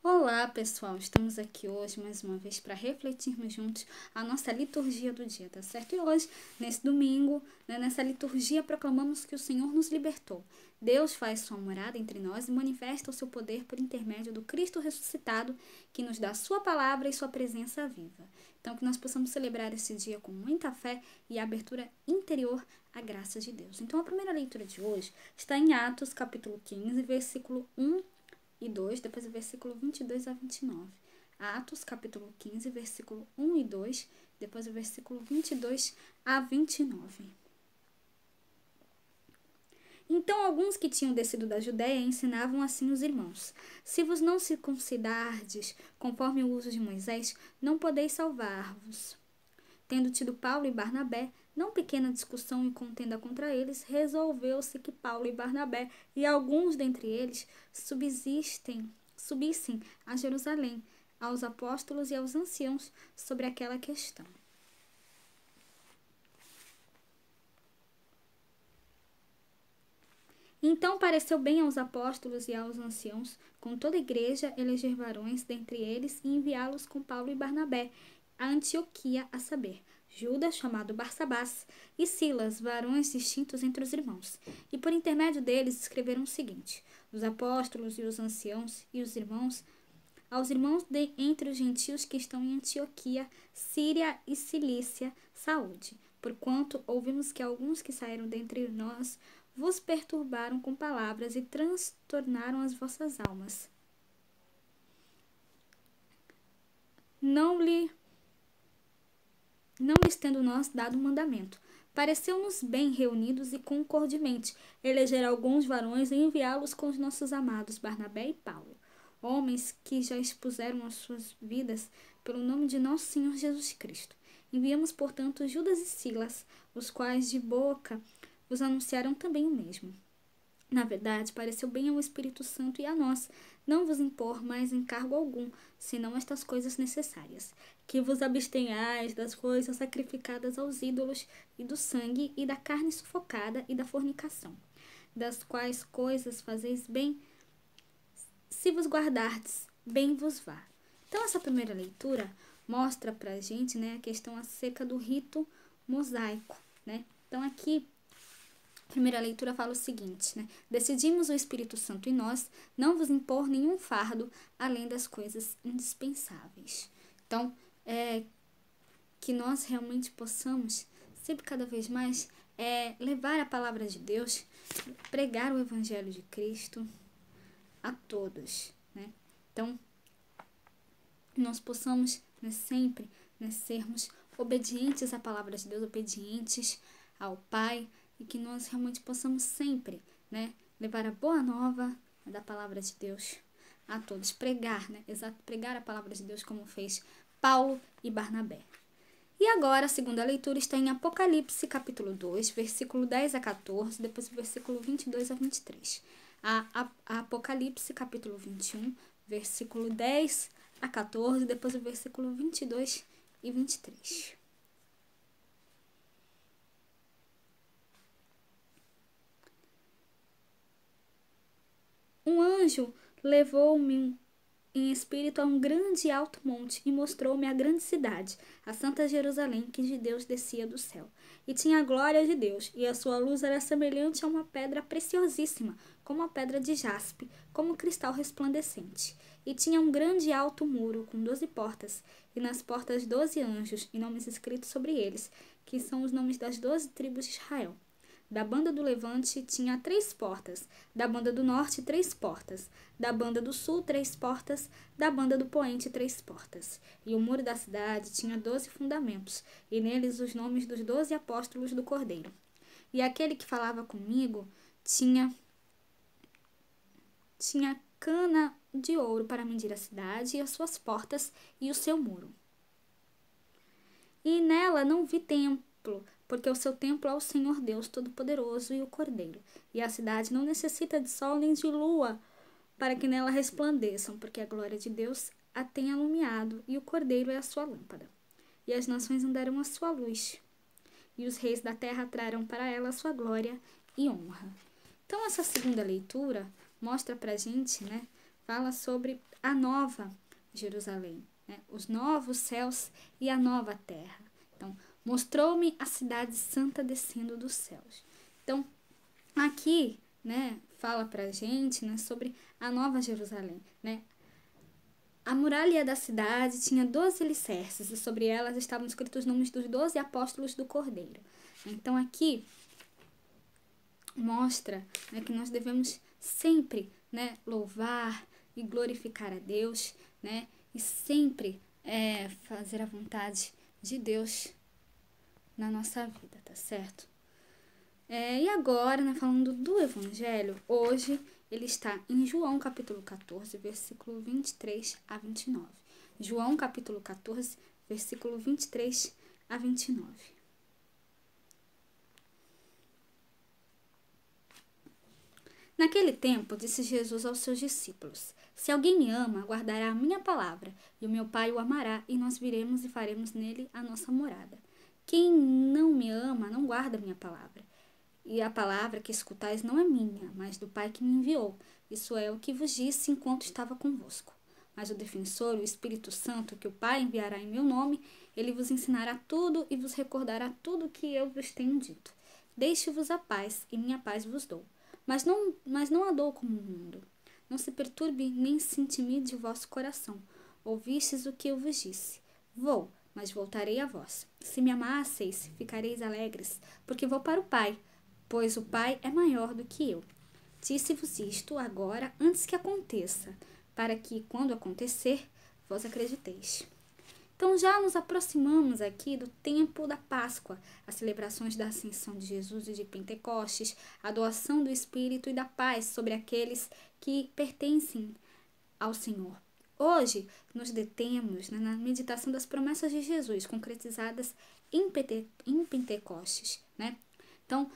Olá, pessoal! Estamos aqui hoje mais uma vez para refletirmos juntos a nossa liturgia do dia, tá certo? E hoje, nesse domingo, nessa liturgia, proclamamos que o Senhor nos libertou. Deus faz sua morada entre nós e manifesta o seu poder por intermédio do Cristo ressuscitado, que nos dá sua palavra e sua presença viva. Então, que nós possamos celebrar esse dia com muita fé e abertura interior à graça de Deus. Então, a primeira leitura de hoje está em Atos, capítulo 15, versículo 1 e 2, depois o versículo 22 a 29. Atos, capítulo 15, versículo 1 e 2, depois o versículo 22 a 29. Então, alguns que tinham descido da Judéia ensinavam assim os irmãos: se vos não circuncidardes conforme o uso de Moisés, não podeis salvar-vos. Tendo tido Paulo e Barnabé não pequena discussão e contenda contra eles, resolveu-se que Paulo e Barnabé e alguns dentre eles subissem a Jerusalém, aos apóstolos e aos anciãos sobre aquela questão. Então pareceu bem aos apóstolos e aos anciãos, com toda a igreja, eleger varões dentre eles e enviá-los com Paulo e Barnabé a Antioquia, a saber, Judas, chamado Barsabás, e Silas, varões distintos entre os irmãos. E por intermédio deles escreveram o seguinte: os apóstolos e os anciãos e os irmãos, aos irmãos entre os gentios que estão em Antioquia, Síria e Cilícia, saúde. Porquanto ouvimos que alguns que saíram dentre nós vos perturbaram com palavras e transtornaram as vossas almas. Não lhes tendo nós dado mandamento, pareceu-nos bem reunidos e concordemente eleger alguns varões e enviá-los com os nossos amados Barnabé e Paulo, homens que já expuseram as suas vidas pelo nome de nosso Senhor Jesus Cristo. Enviamos, portanto, Judas e Silas, os quais de boca vos anunciaram também o mesmo. Na verdade, pareceu bem ao Espírito Santo e a nós não vos impor mais encargo algum, senão estas coisas necessárias: que vos abstenhais das coisas sacrificadas aos ídolos, e do sangue, e da carne sufocada, e da fornicação, das quais coisas fazeis bem, se vos guardardes, bem vos vá. Então, essa primeira leitura mostra pra gente, a questão acerca do rito mosaico, Então, aqui a primeira leitura fala o seguinte, decidimos o Espírito Santo em nós não vos impor nenhum fardo além das coisas indispensáveis. Então, que nós realmente possamos, sempre cada vez mais, levar a palavra de Deus, pregar o Evangelho de Cristo a todos, Então, nós possamos sempre sermos obedientes à palavra de Deus, obedientes ao Pai, e que nós realmente possamos sempre, levar a boa nova da palavra de Deus a todos, pregar, pregar a palavra de Deus como fez Paulo e Barnabé. E agora a segunda leitura está em Apocalipse, capítulo 2, versículo 10 a 14, depois o versículo 22 a 23. A Apocalipse, capítulo 21, versículo 10 a 14, depois o versículo 22 e 23. Um anjo levou-me em espírito a um grande e alto monte e mostrou-me a grande cidade, a santa Jerusalém, que de Deus descia do céu. E tinha a glória de Deus, e a sua luz era semelhante a uma pedra preciosíssima, como a pedra de jaspe, como cristal resplandecente. E tinha um grande e alto muro, com 12 portas, e nas portas 12 anjos, e nomes escritos sobre eles, que são os nomes das 12 tribos de Israel. Da banda do levante tinha 3 portas, da banda do norte 3 portas, da banda do sul 3 portas, da banda do poente 3 portas. E o muro da cidade tinha 12 fundamentos, e neles os nomes dos 12 apóstolos do Cordeiro. E aquele que falava comigo tinha cana de ouro para medir a cidade e as suas portas e o seu muro. E nela não vi templo, porque o seu templo é o Senhor Deus Todo-Poderoso e o Cordeiro. E a cidade não necessita de sol nem de lua para que nela resplandeçam, porque a glória de Deus a tem alumiado, e o Cordeiro é a sua lâmpada. E as nações andarão à sua luz, e os reis da terra trarão para ela a sua glória e honra. Então, essa segunda leitura mostra pra gente, fala sobre a nova Jerusalém, né? Os novos céus e a nova terra. Então, mostrou-me a cidade santa descendo dos céus. Então, aqui, né, fala pra gente, né, sobre a nova Jerusalém, né? A muralha da cidade tinha 12 alicerces e sobre elas estavam escritos os nomes dos 12 apóstolos do Cordeiro. Então, aqui mostra, né, que nós devemos sempre, né, louvar e glorificar a Deus, né, e sempre fazer a vontade de Deus na nossa vida, tá certo? E agora, né, falando do Evangelho, hoje ele está em João capítulo 14, versículo 23 a 29. João capítulo 14, versículo 23 a 29. Naquele tempo, disse Jesus aos seus discípulos: Se alguém me ama, guardará a minha palavra, e o meu Pai o amará, e nós viremos e faremos nele a nossa morada. Quem não me ama, não guarda a minha palavra. E a palavra que escutais não é minha, mas do Pai que me enviou. Isso é o que vos disse enquanto estava convosco. Mas o defensor, o Espírito Santo, que o Pai enviará em meu nome, ele vos ensinará tudo e vos recordará tudo o que eu vos tenho dito. Deixe-vos a paz, e minha paz vos dou. Mas não a dou como o mundo. Não se perturbe nem se intimide o vosso coração. Ouvistes o que eu vos disse. Vou, mas voltarei a vós. Se me amasseis, ficareis alegres, porque vou para o Pai, pois o Pai é maior do que eu. Disse-vos isto agora, antes que aconteça, para que, quando acontecer, vós acrediteis. Então já nos aproximamos aqui do tempo da Páscoa, as celebrações da Ascensão de Jesus e de Pentecostes, a doação do Espírito e da paz sobre aqueles que pertencem ao Senhor. Hoje nos detemos, né, na meditação das promessas de Jesus concretizadas em Pentecostes, né? Então,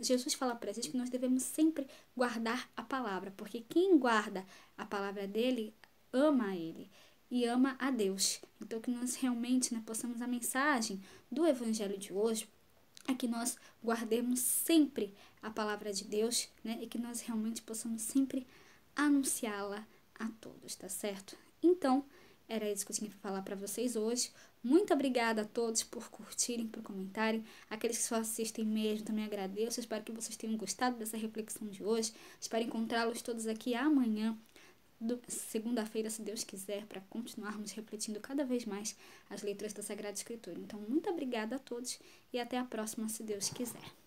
Jesus fala pra gente que nós devemos sempre guardar a palavra, porque quem guarda a palavra dele, ama a ele e ama a Deus. Então, que nós realmente, né, possamos, a mensagem do evangelho de hoje é que nós guardemos sempre a palavra de Deus, né, e que nós realmente possamos sempre anunciá-la a todos, tá certo? Então, era isso que eu tinha para falar para vocês hoje. Muito obrigada a todos por curtirem, por comentarem. Aqueles que só assistem mesmo, também agradeço. Espero que vocês tenham gostado dessa reflexão de hoje. Espero encontrá-los todos aqui amanhã, segunda-feira, se Deus quiser, para continuarmos refletindo cada vez mais as leituras da Sagrada Escritura. Então, muito obrigada a todos e até a próxima, se Deus quiser.